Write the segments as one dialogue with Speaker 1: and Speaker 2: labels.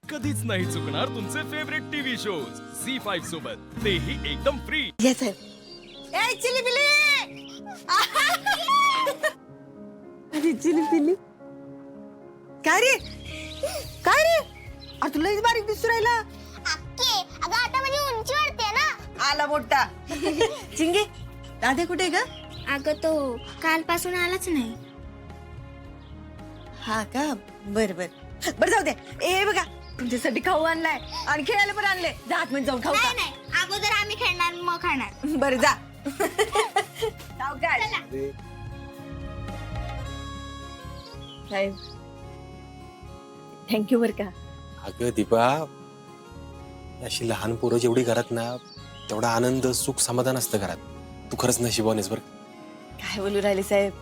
Speaker 1: कधीच नाही चुकणार तुमचे फेवरेट टीव्ही शोज झी5 सोबत, तेही एकदम फ्री।
Speaker 2: Yes sir. ए चिली पिली, अरे चिली पिली काय रे काय रे? अरे तुला लईच बारीक दिसू राहिला।
Speaker 3: अक्के अगं आता माझी उंची वाढते ना।
Speaker 2: आला मोठा चिंगे, दादा कुठे ग?
Speaker 3: अगं तो कालपासून आलाच नाही।
Speaker 2: हा का, बर बर बर जाऊ दे। ए बघा तुमच्यासाठी खाऊ आणलाय आणि खेळायला पण आणले, जा आतमध्ये जाऊन खाऊ
Speaker 3: नाही नाही, अगोदर आम्ही खेळणार मग खाणार।
Speaker 2: बर जा जाऊ काय साहेब, थँक्यू बर का।
Speaker 4: अगं दीपा, अशी लहान पोरं जेवढी घरात ना तेवढा आनंद सुख समाधान असतं घरात। तू खरंच नशिबवान बर।
Speaker 2: काय बोलू राहिले साहेब?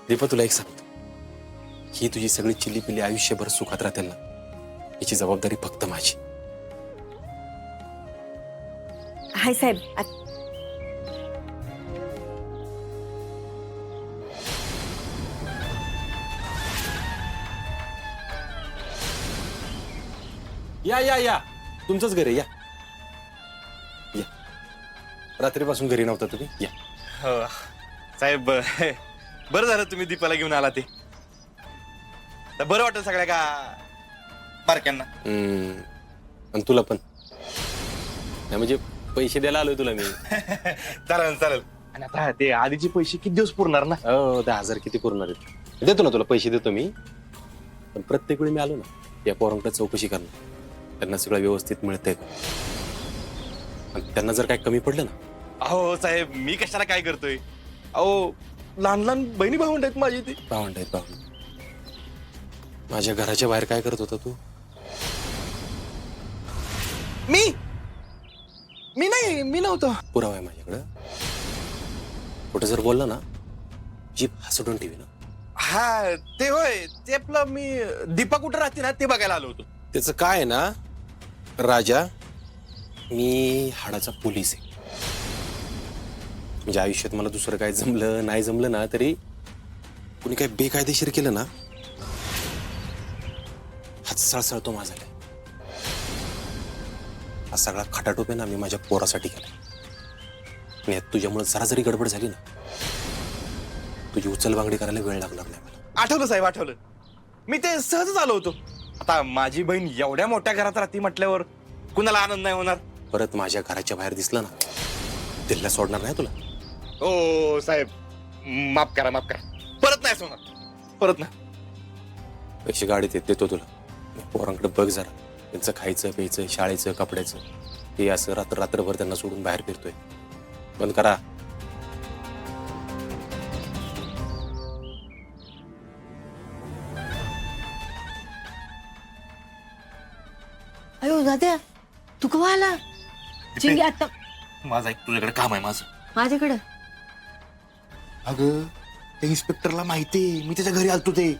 Speaker 4: दीपा तुला एक सांगतो, ही तुझी सगळी चिली पिली आयुष्यभर सुखात राहतील ना, याची जबाबदारी फक्त माझी।
Speaker 2: हाय साहेब।
Speaker 4: या या या, तुमचंच घर आहे, या या। रात्रीपासून घरी नव्हता तुम्ही, या।
Speaker 5: हो साहेब, बरं झालं तुम्ही दीपाला घेऊन आला ते। तर बरं वाटत सगळ्या का बारक्यांना।
Speaker 4: आणि तुला पण नाही, म्हणजे पैसे द्यायला आलोय तुला मी।
Speaker 5: चालेल चालेल। आणि आता ते आधीचे पैसे किती दिवस पुरणार ना?
Speaker 4: हो, 10,000 किती पुरणार आहेत? देतो ना तुला, पैसे देतो मी। पण प्रत्येक वेळी मी आलो ना, या पोरांकडे चौकशी करणार, त्यांना सगळं व्यवस्थित मिळतंय का, आणि त्यांना जर काय कमी पडलं ना।
Speaker 5: अहो साहेब, मी कशाला काय करतोय? अहो लहान लहान बहिणी भावंड आहेत माझी ती।
Speaker 4: भावंड आहेत, भावंड। माझ्या घराच्या बाहेर काय करत होता तू?
Speaker 5: मी नव्हतो।
Speaker 4: पुरावा आहे माझ्याकडं, कुठे जर बोलला ना जीप हसडून ठेवी ना।
Speaker 5: हा ते होय, ते आपलं मी दीपा कुठं राहते ना ते बघायला आलो होतो।
Speaker 4: त्याचं काय आहे ना राजा, मी हाडाचा पोलीस आहे। म्हणजे आयुष्यात मला दुसरं काय जमलं नाही जमलं ना तरी कुणी काय बेकायदेशीर केलं ना, हात सळसळतो माझा। हा सगळा खटाटोप आहे ना मी माझ्या पोरासाठी केला, आणि यात तुझ्यामुळे जरा जरी गडबड झाली ना, तुझी उचलबांगडी करायला वेळ लागणार नाही मला।
Speaker 5: आठवलं साहेब, आठवलं। मी ते सहजच आलो होतो। आता माझी बहीण एवढ्या मोठ्या घरात राहते म्हटल्यावर कुणाला आनंद नाही होणार?
Speaker 4: परत माझ्या घराच्या बाहेर दिसलं ना, दिल्ला सोडणार नाही तुला।
Speaker 5: ओ साहेब, माफ करा माफ करा, परत नाही होणार, परत नाही।
Speaker 4: पैसे गाडीत देतो तुला, पोरांकडे बघ जरा, त्यांचं खायचं प्यायचं शाळेचं कपड्याचं, हे असं रात्रभर त्यांना सोडून बाहेर फिरतोय, बंद करा।
Speaker 2: अयो दादा, तू कवा आला? चिंगे आता
Speaker 5: माझं एक तुझ्याकडे काम आहे माझं।
Speaker 2: माझ्याकडं?
Speaker 5: अगं त्या इन्स्पेक्टरला माहितीये मी त्याच्या घरी आलतो ते।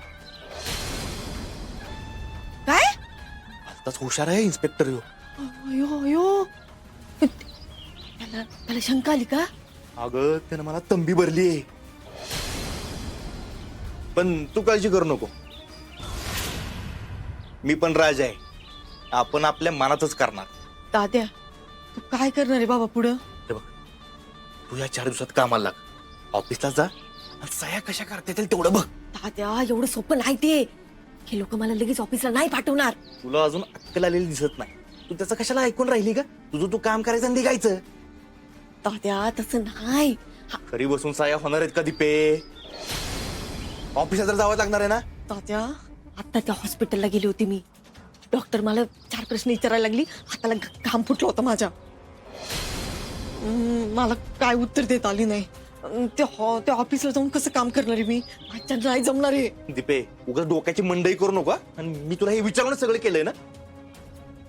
Speaker 2: काय?
Speaker 5: आताच हुशार आहे इन्स्पेक्टर ह्यो।
Speaker 2: अयो अयो, त्याला शंका आली का?
Speaker 5: अगं त्यानं मला तंबी भरलीये, पण तू काळजी करू नको, मी पण राजा आहे, आपण आपल्या मनातच करणार।
Speaker 2: दाद्या, तू काय करणार आहे बाबा पुढं?
Speaker 5: हे बघ, तू या 4 दिवसात कामाला लाग, ऑफिसला जा आणि सह्या कशा करता येतील तेवढं बघ।
Speaker 2: दाद्या, एवढं सोपं नाही ते, हे लोक मला लगेच ऑफिसला नाही पाठवणार।
Speaker 5: तुला अजून अक्कल आलेली दिसत नाही, तू त्याचं कशाला ऐकून राहिली का? तुझं तू काम करायचं आणि निघायचं।
Speaker 2: दाद्या तसं नाही।
Speaker 5: घरी बसून सह्या होणार आहेत का दीपे? ऑफिसला तर जावं लागणार आहे ना?
Speaker 2: दाद्या, आता त्या हॉस्पिटलला गेली होती मी, डॉक्टर मला 4 प्रश्न विचारायला लागली, हाताला घाम फुटलं होतं माझ्या। मला काय उत्तर देत आली नाही। त्या ऑफिसला जाऊन कसं काम करणार आहे मी? माझ्या नाही जमणार आहे।
Speaker 5: दीपे, उगाच डोक्याची मंडई करू नको, आणि मी तुला हे विचारूनच सगळं केलंय ना?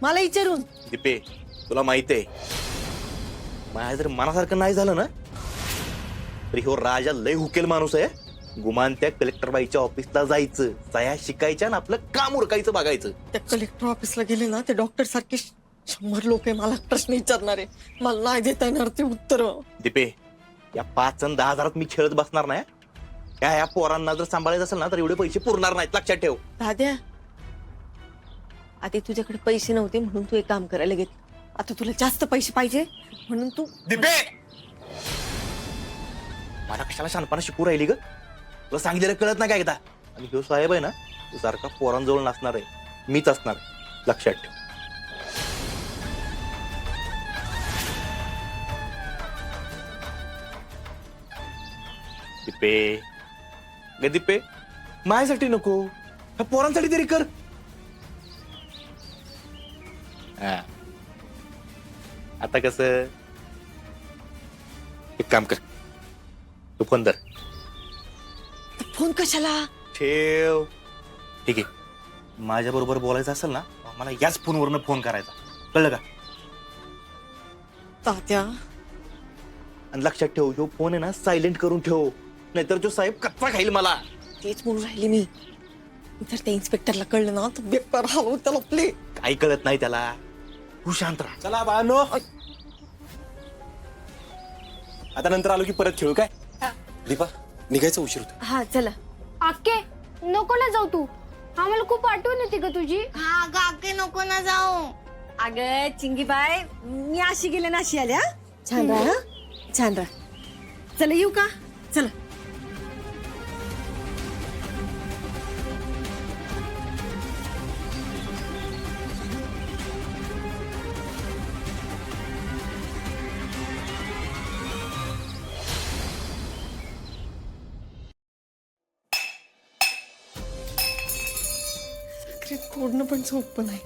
Speaker 2: मला विचारून?
Speaker 5: दीपे, तुला माहिती आहे माझ्या जर मनासारखं नाही झालं ना तरी हो राजा लय हुकेल माणूस आहे। गुमान त्या कलेक्टर बाईच्या ऑफिसला जायचं, सह्या शिकायच्या आणि आपलं काम उरकायचं बघायचं।
Speaker 2: त्या कलेक्टर ऑफिसला गेले ना, ते डॉक्टर सारखे 100 लोक आहे मला प्रश्न विचारणार आहे, मला नाही देता येणार ते उत्तर।
Speaker 5: दीपे, या 5 आणि 10 हजारात मी खेळत बसणार नाही। या पोरांना जर सांभाळायचं असेल ना तर एवढे पैसे पुरणार नाहीत, लक्षात ठेव।
Speaker 2: दाद्या, आधी तुझ्याकडे पैसे नव्हते म्हणून तू एक काम करायला घेतलं. आता तुला जास्त पैसे पाहिजे म्हणून तू
Speaker 5: दिपे मला कशाला शानपणा शिकू राहिली ग? तुला सांगितलेलं कळत नाही काय एकदा. आणि ह्यो साहेब आहे ना, तो सारखा पोरांजवळ नसणार आहे, मीच असणार आहे. लक्षात ठेव. दिपे ग दिपे, माझ्यासाठी नको, ह्या पोरांसाठी तरी कर. हा. आता कस एक काम कर, तू फोन धर.
Speaker 2: फोन कशाला?
Speaker 5: ठेव. ठीक आहे, माझ्या बरोबर बोलायचं असेल ना, मला याच फोनवरनं फोन करायचा, कळलं का?
Speaker 2: तात्या
Speaker 5: आणि लक्षात ठेव, ह्यो फोन आहे ना सायलेंट करून ठेव, नाहीतर जो साहेब कच्चा खाईल मला.
Speaker 2: तेच म्हणून राहिले मी. जर त्या इन्स्पेक्टरला कळलं ना तर बेकार हवं त्याला प्ले.
Speaker 5: काही कळत नाही त्याला, तू शांत राहा.
Speaker 4: चला बाळांनो, आता नंतर आलो की परत खेळू काय? दीपा निघायचं, उशीर होतो.
Speaker 2: हा चला.
Speaker 3: आके नको ना जाऊ तू, आम्हाला खूप आठवण येते ग तुझी. हा ग आके नको ना जाऊ.
Speaker 2: अगं चिंगीबाई, मी अशी गेले ना अशी आल्या. छान राहा हं? छान राहा. चला येऊ का? चला. कोडणं पण सोपं नाही.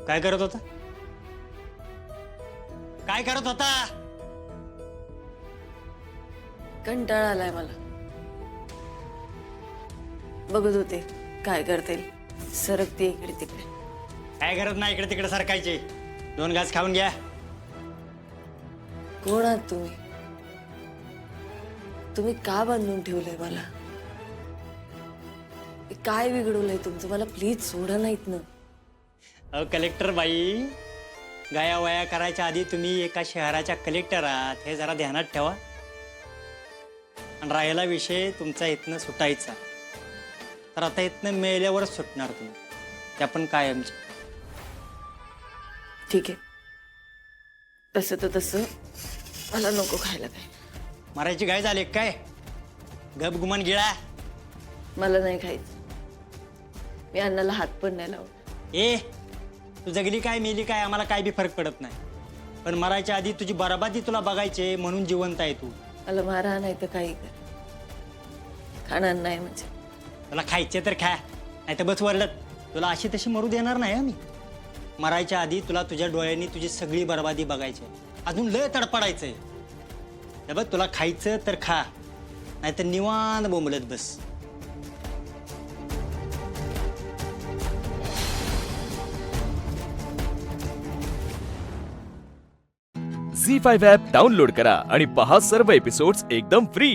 Speaker 6: काय करत होता? काय करत होता?
Speaker 2: कंटाळा आलाय मला. बघत होते काय करते, सरकते इकडे तिकडे.
Speaker 6: काय करत नाही इकडे तिकडे सरकायचे. 2 घास खाऊन घ्या.
Speaker 2: कोण आहात तुम्ही? तुम्ही का बांधून ठेवलंय मला? काय बिघडवलंय तुमचं? मला प्लीज सोडा नाहीत ना.
Speaker 6: अहो कलेक्टर बाई, गाया वया करायच्या आधी तुम्ही एका शहराच्या कलेक्टर आहात हे जरा ध्यानात ठेवा. आणि राहिला विषय तुमचा इथनं सुटायचा, तर आता इथनं मेल्यावरच सुटणार तुम्ही, त्या पण कायमच्या.
Speaker 2: ठीक आहे, तसं तर तसं मला नको खायला काय.
Speaker 6: मारायची गाय झाली काय? गप गुमान गिळा.
Speaker 2: मला नाही खायचं. मी अन्नाला हात पण नाही लावत.
Speaker 6: ए, तू जगली काय मेली काय आम्हाला काय बी फरक पडत नाही, पण मरायच्या आधी तुझी बराबादी तुला बघायचे म्हणून जिवंत आहे तू.
Speaker 2: मला मारा नाही तर काही कर, खाणार नाही म्हणजे.
Speaker 6: तुला खायचे तर खा, नाही तर बस वरडत. तुला अशी तशी मरू देणार नाही आम्ही. मरायच्या आधी तुला तुझ्या डोळ्यांनी तुझी सगळी बरबादी बघायची, अजून लय तडपडायचंय. हे बघ, तुला खायचं तर खा, नाही तर निवांत बोंबलत बस.
Speaker 1: झी5 ॲप डाउनलोड करा आणि पहा सर्व एपिसोड्स एकदम फ्री.